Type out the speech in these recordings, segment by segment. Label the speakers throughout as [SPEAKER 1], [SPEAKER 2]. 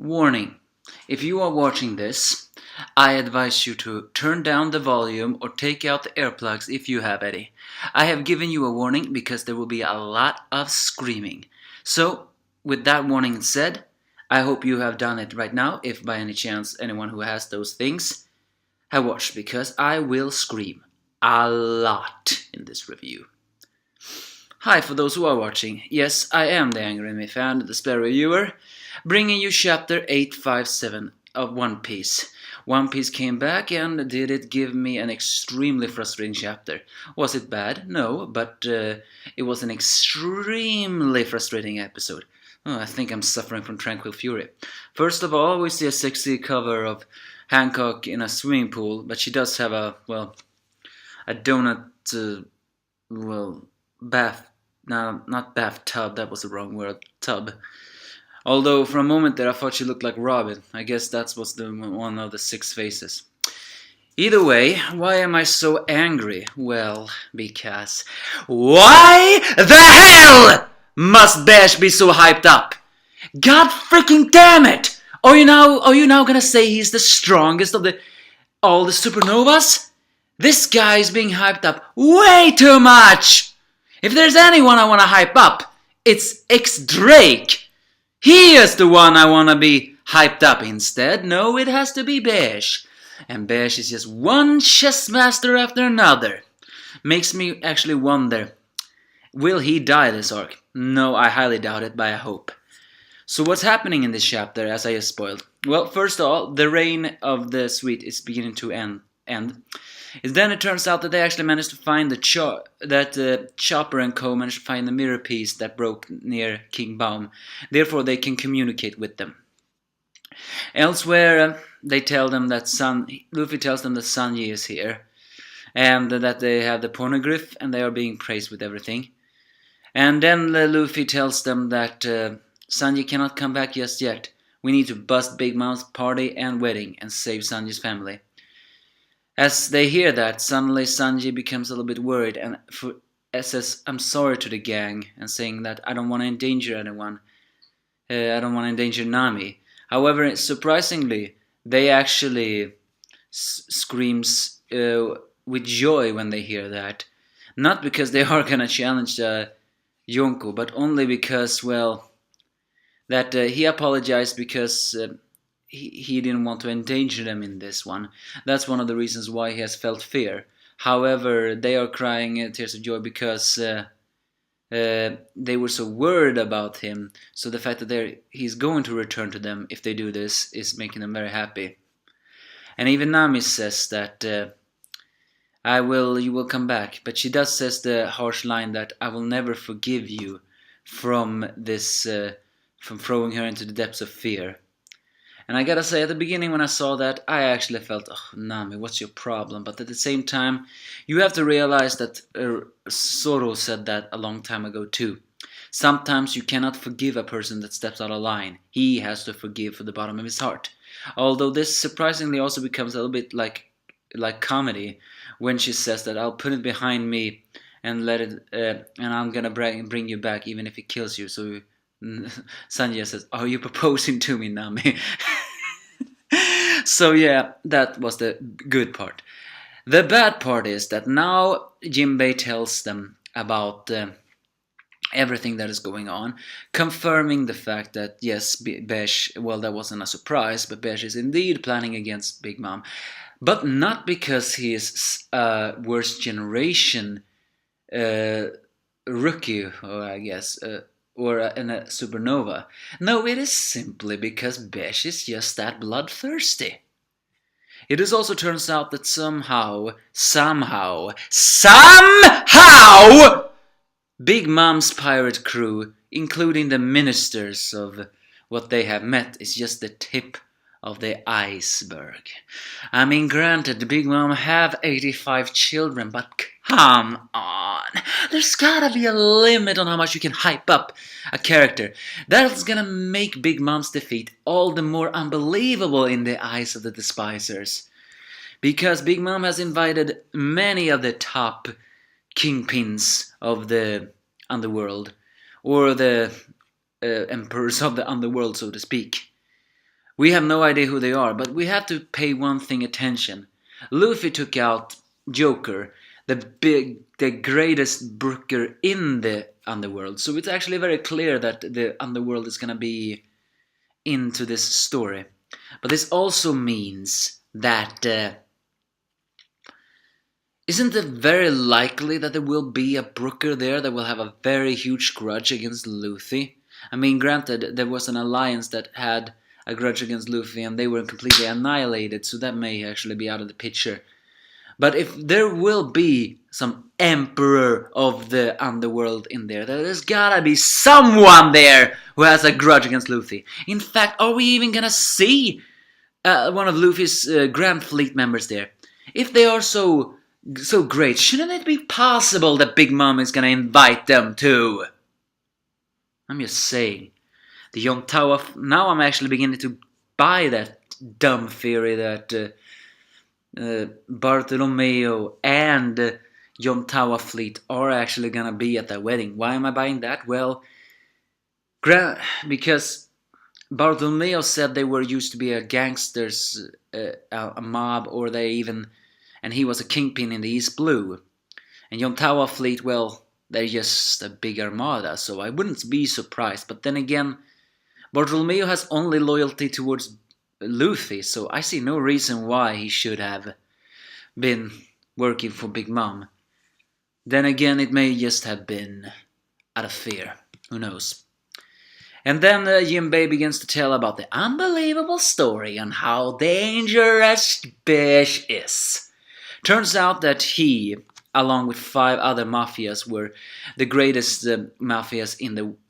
[SPEAKER 1] Warning. If you are watching this, I advise you to turn down the volume or take out the earplugs if you have any. I have given you a warning because there will be a lot of screaming. So, with that warning said, I hope you have done it right now, if by any chance anyone who has those things have watched, because I will scream a lot in this review. Hi, for those who are watching. Yes, I am the Angry Anime Fan, the display reviewer, bringing you chapter 857 of One Piece. One Piece came back, and did it give me an extremely frustrating chapter? Was it bad? No, but it was an extremely frustrating episode. Oh, I think I'm suffering from tranquil fury. First of all, we see a sexy cover of Hancock in a swimming pool, but she does have a donut, bath. No, not bathtub, that was the wrong word. Tub. Although for a moment there I thought she looked like Robin. I guess that was one of the 6 faces. Either way, why am I so angry? Well, because... Why the hell must Bege be so hyped up? God freaking damn it! Are you now gonna say he's the strongest of all the supernovas? This guy is being hyped up way too much! If there's anyone I want to hype up, it's X-Drake. He is the one I want to be hyped up instead. No, it has to be Bege. And Bege is just one chess master after another. Makes me actually wonder, will he die this arc? No, I highly doubt it, but I hope. So what's happening in this chapter, as I just spoiled? Well, first of all, the reign of the Sweet is beginning to end. Then it turns out that they actually managed to find Chopper and Co. managed to find the mirror piece that broke near King Baum. Therefore, they can communicate with them. Elsewhere, they tell them that Luffy tells them that Sanji is here, and that they have the pornoglyph, and they are being praised with everything. And then Luffy tells them that Sanji cannot come back just yet. We need to bust Big Mom's party and wedding and save Sanji's family. As they hear that, suddenly Sanji becomes a little bit worried and says, I'm sorry to the gang, and saying that I don't want to endanger anyone. I don't want to endanger Nami. However, surprisingly, they actually screams with joy when they hear that. Not because they are gonna challenge Yonko, but only because, that he apologized because... He didn't want to endanger them in this one. That's one of the reasons why he has felt fear. However, they are crying tears of joy because they were so worried about him. So the fact that he's going to return to them if they do this is making them very happy. And even Nami says that you will come back. But she does says the harsh line that I will never forgive you from this, from throwing her into the depths of fear. And I gotta say, at the beginning when I saw that, I actually felt, oh, Nami, what's your problem? But at the same time, you have to realize that Zoro said that a long time ago too. Sometimes you cannot forgive a person that steps out of line. He has to forgive from the bottom of his heart. Although this surprisingly also becomes a little bit like comedy when she says that I'll put it behind me and let it, and I'm gonna bring you back even if it kills you. So Sanji says, are you proposing to me, Nami? So yeah, that was the good part. The bad part is that now Jinbei tells them about everything that is going on, confirming the fact that yes, Bege, that wasn't a surprise, but Bege is indeed planning against Big Mom. But not because he is a worst generation rookie, or I guess... or a supernova. No, it is simply because Bege is just that bloodthirsty. It is also turns out that somehow, Big Mom's pirate crew, including the ministers of what they have met, is just the tip of the iceberg. I mean, granted, the Big Mom have 85 children, but come on. There's gotta be a limit on how much you can hype up a character. That's gonna make Big Mom's defeat all the more unbelievable in the eyes of the despisers. Because Big Mom has invited many of the top kingpins of the underworld, or the emperors of the underworld, so to speak. We have no idea who they are, but we have to pay one thing attention. Luffy took out Joker, the greatest brooker in the underworld. So it's actually very clear that the underworld is gonna be into this story. But this also means that isn't it very likely that there will be a brooker there that will have a very huge grudge against Luffy? I mean, granted, there was an alliance that had a grudge against Luffy and they were completely annihilated, so that may actually be out of the picture. But if there will be some emperor of the underworld in there, there's gotta be someone there who has a grudge against Luffy. In fact, are we even gonna see one of Luffy's Grand Fleet members there? If they are so great, shouldn't it be possible that Big Mom is gonna invite them too? I'm just saying. The Yontawa... Now I'm actually beginning to buy that dumb theory that Bartolomeo and Yontawa fleet are actually gonna be at that wedding. Why am I buying that? Well, because Bartolomeo said they were used to be a gangsters, a mob, or they even... And he was a kingpin in the East Blue. And Yontawa fleet, well, they're just a big armada, so I wouldn't be surprised. But then again, Bartolomeo has only loyalty towards Luffy, so I see no reason why he should have been working for Big Mom. Then again, it may just have been out of fear. Who knows? And then Jinbei begins to tell about the unbelievable story on how dangerous Bege is. Turns out that he, along with 5 other mafias, were the greatest mafias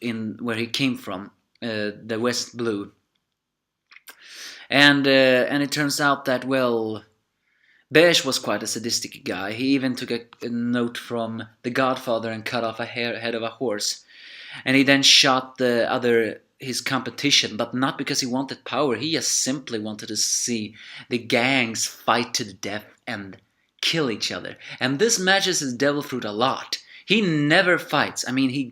[SPEAKER 1] in where he came from, the West Blue. And it turns out that, well, Bege was quite a sadistic guy. He even took a note from The Godfather and cut off a head of a horse. And he then shot his competition, but not because he wanted power. He just simply wanted to see the gangs fight to the death and kill each other. And this matches his devil fruit a lot. He never fights. I mean, he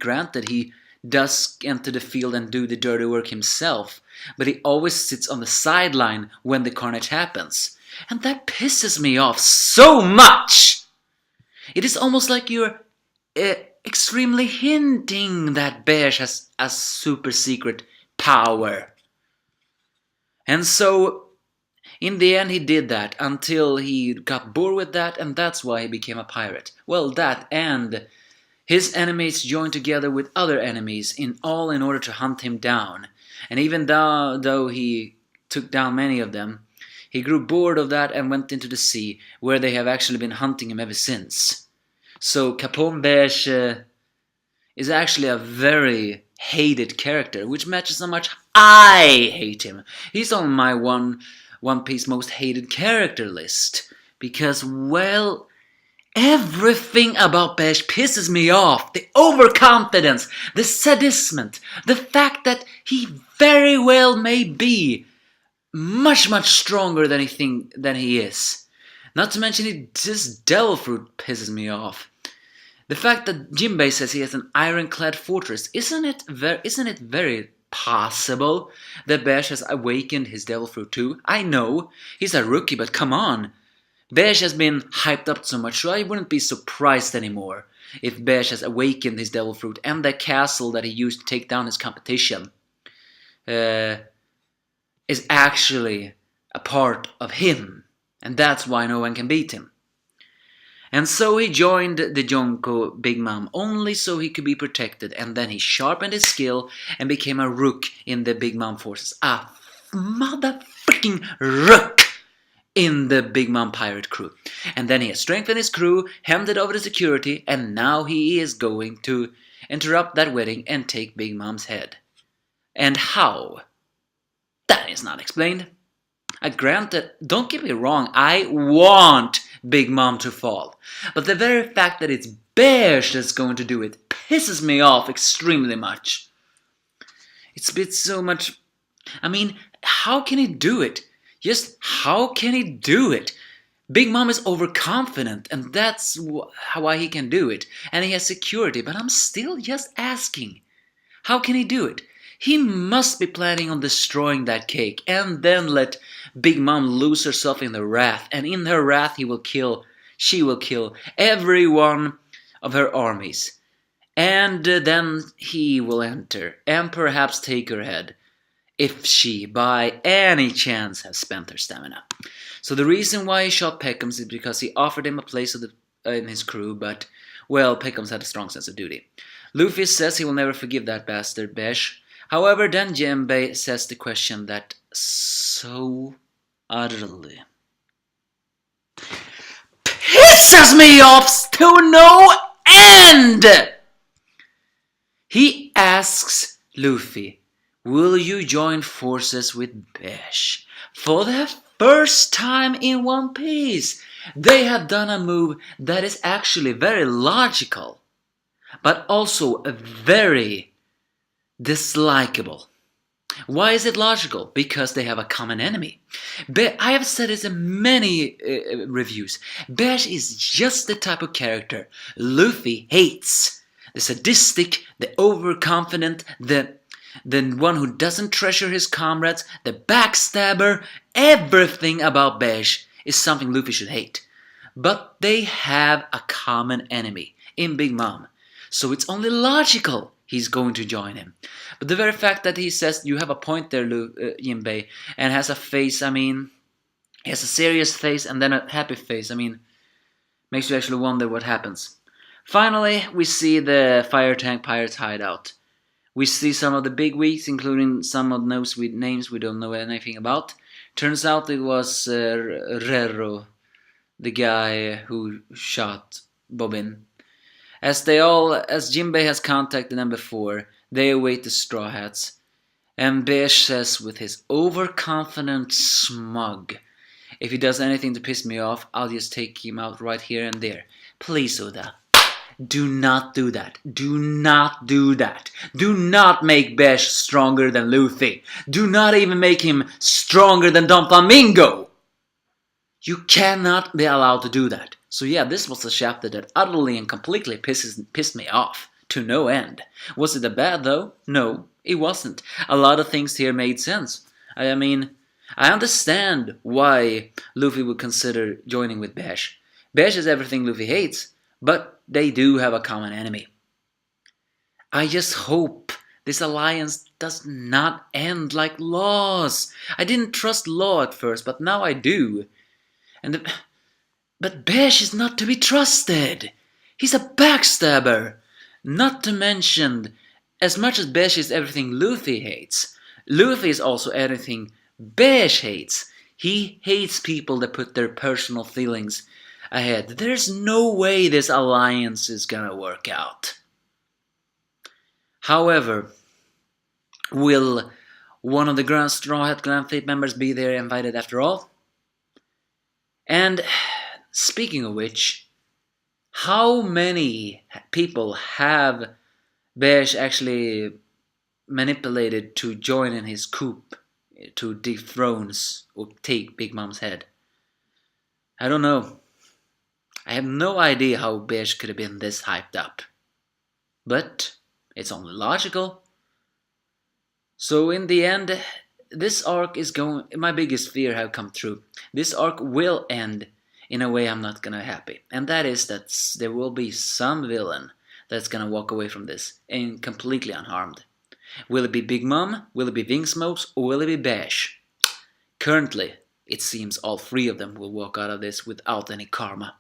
[SPEAKER 1] does enter the field and do the dirty work himself, but he always sits on the sideline when the carnage happens. And that pisses me off so much! It is almost like you're extremely hinting that Bege has a super secret power. And so, in the end he did that until he got bored with that, and that's why he became a pirate. Well, that and his enemies joined together with other enemies in order to hunt him down. And even though he took down many of them, he grew bored of that and went into the sea, where they have actually been hunting him ever since. So Capone Bege is actually a very hated character, which matches how much I hate him. He's on my One Piece most hated character list. Because, well, everything about Bege pisses me off. The overconfidence, the sadism, the fact that he very well may be much stronger than he is. Not to mention his devil fruit pisses me off. The fact that Jinbei says he has an ironclad fortress, isn't it very possible that Bege has awakened his devil fruit too? I know, he's a rookie, but come on. Bege has been hyped up so much, so I wouldn't be surprised anymore if Bege has awakened his devil fruit and the castle that he used to take down his competition is actually a part of him. And that's why no one can beat him. And so he joined the Yonko Big Mom only so he could be protected, and then he sharpened his skill and became a rook in the Big Mom forces. A motherfucking rook in the Big Mom pirate crew. And then he has strengthened his crew, handed over the security, and now he is going to interrupt that wedding and take Big Mom's head. And how? That is not explained. Granted, don't get me wrong, I want Big Mom to fall. But the very fact that it's Bege that's going to do it pisses me off extremely much. It's a bit so much... I mean, how can he do it? Just how can he do it? Big Mom is overconfident, and that's why he can do it. And he has security, but I'm still just asking. How can he do it? He must be planning on destroying that cake and then let Big Mom lose herself in the wrath. And in her wrath she will kill every one of her armies. And then he will enter and perhaps take her head, if she, by any chance, has spent her stamina. So the reason why he shot Peckham's is because he offered him a place in his crew, but, well, Peckham's had a strong sense of duty. Luffy says he will never forgive that bastard, Bege. However, then Jinbei says the question that so utterly pisses me off to no end! He asks Luffy, will you join forces with Bege? For the first time in One Piece, they have done a move that is actually very logical, but also very dislikable. Why is it logical? Because they have a common enemy. I have said this in many reviews. Bege is just the type of character Luffy hates. The sadistic, the overconfident, the one who doesn't treasure his comrades, the backstabber. Everything about Bege is something Luffy should hate. But they have a common enemy in Big Mom. So it's only logical he's going to join him. But the very fact that he says, you have a point there, Jinbei, and has a face, I mean, he has a serious face and then a happy face, I mean, makes you actually wonder what happens. Finally, we see the Fire Tank Pirates hideout. We see some of the big wigs, including some of those with names we don't know anything about. Turns out it was Rero, the guy who shot Bobbin. As Jinbei has contacted them before, they await the Straw Hats. And Bege says with his overconfident smug, if he does anything to piss me off, I'll just take him out right here and there. Please, Oda, do not do that. Do not do that. Do not make Bege stronger than Luffy. Do not even make him stronger than Don Flamingo. You cannot be allowed to do that. So yeah, this was a chapter that utterly and completely pissed me off to no end. Was it a bad though? No, it wasn't. A lot of things here made sense. I mean, I understand why Luffy would consider joining with Bege. Bege is everything Luffy hates, but they do have a common enemy. I just hope this alliance does not end like Law's. I didn't trust Law at first, but now I do. But Bege is not to be trusted. He's a backstabber. Not to mention, as much as Bege is everything Luffy hates, Luffy is also everything Bege hates. He hates people that put their personal feelings ahead. There's no way this alliance is gonna work out. However, will one of the Grand Straw Hat Grand Fleet members be there invited after all? And speaking of which, how many people have Bege actually manipulated to join in his coup to dethrone or take Big Mom's head? I don't know. I have no idea how Bege could have been this hyped up. But it's only logical. So in the end, this arc is going... My biggest fear have come true. This arc will end in a way I'm not gonna happy. And that is that there will be some villain that's gonna walk away from this and completely unharmed. Will it be Big Mom? Will it be Vingsmokes? Or will it be Bege? Currently, it seems all three of them will walk out of this without any karma.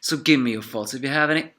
[SPEAKER 1] So give me your thoughts if you have any.